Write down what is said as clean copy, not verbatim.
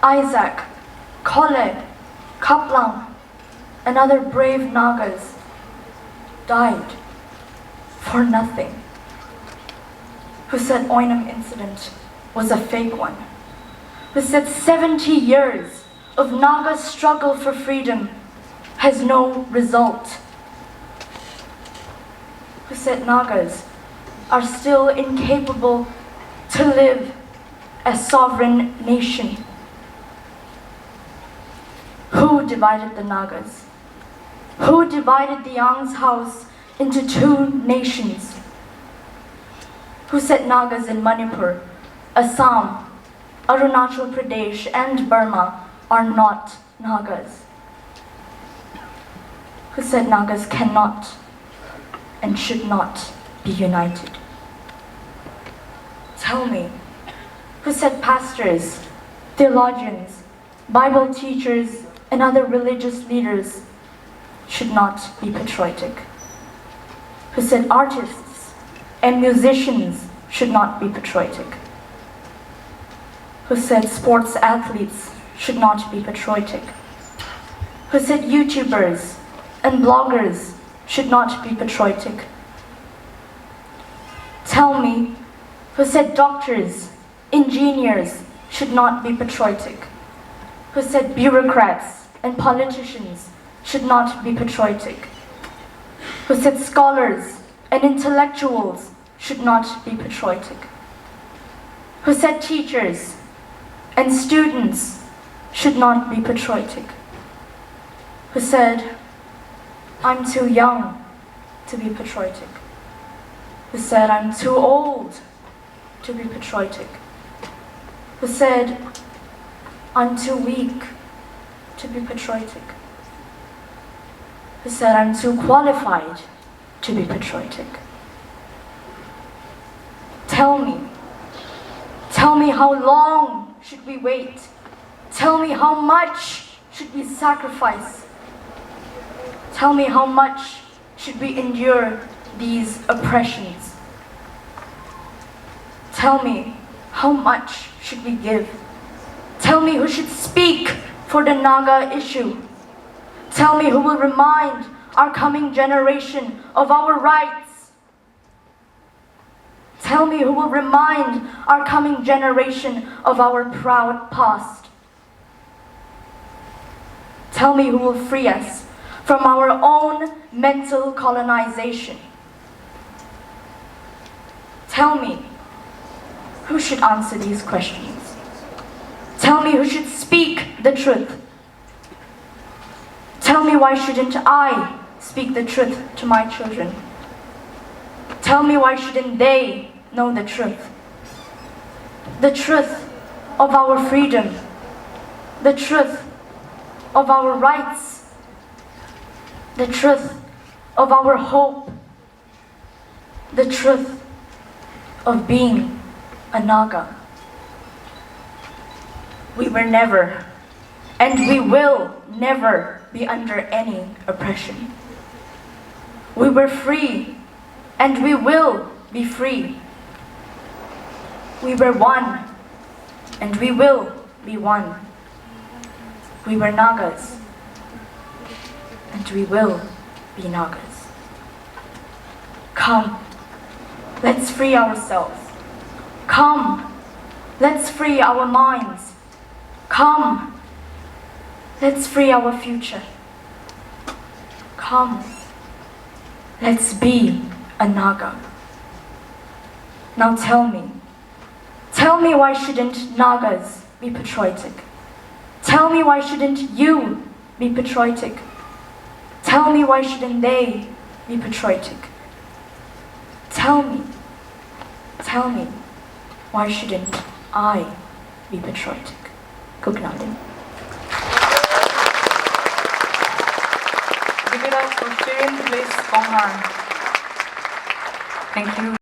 Isaac, Caleb, Kaplan, and other brave Nagas died for nothing. Who said Oinam incident was a fake one? Who said 70 years of Naga struggle for freedom has no result? Who said Nagas are still incapable to live as sovereign nation? Who divided the Nagas? Who divided the Yang's house into two nations? Who said Nagas in Manipur, Assam, Arunachal Pradesh, and Burma are not Nagas? Who said Nagas cannot and should not be united? Tell me, who said pastors, theologians, Bible teachers, and other religious leaders should not be patriotic? Who said artists and musicians should not be patriotic? Who said sports athletes should not be patriotic? Who said YouTubers and bloggers should not be patriotic? Tell me, who said doctors, engineers should not be patriotic? Who said bureaucrats and politicians should not be patriotic? Who said scholars and intellectuals should not be patriotic? Who said teachers and students should not be patriotic? Who said, I'm too young to be patriotic? Who said, I'm too old to be patriotic? Who said, I'm too weak to be patriotic? Who said, I'm too qualified to be patriotic? Tell me how long should we wait? Tell me how much should we sacrifice? Tell me how much should we endure these oppressions? Tell me how much should we give? Tell me who should speak for the Naga issue. Tell me who will remind our coming generation of our rights. Tell me who will remind our coming generation of our proud past. Tell me who will free us from our own mental colonization. Tell me who should answer these questions. Tell me who should speak the truth. Tell me why shouldn't I speak the truth to my children? Tell me why shouldn't they know the truth? The truth of our freedom, the truth of our rights, the truth of our hope, the truth of being a Naga. We were never, and we will never be under any oppression. We were free, and we will be free. We were one, and we will be one. We were Nagas, and we will be Nagas. Come, let's free ourselves. Come, let's free our minds. Come, let's free our future. Come, let's be a Naga. Now tell me why shouldn't Nagas be patriotic? Tell me why shouldn't you be patriotic? Tell me why shouldn't they be patriotic? Tell me why shouldn't I be patriotic? Good night. Give it up for Shirin, please, Konghar. Thank you.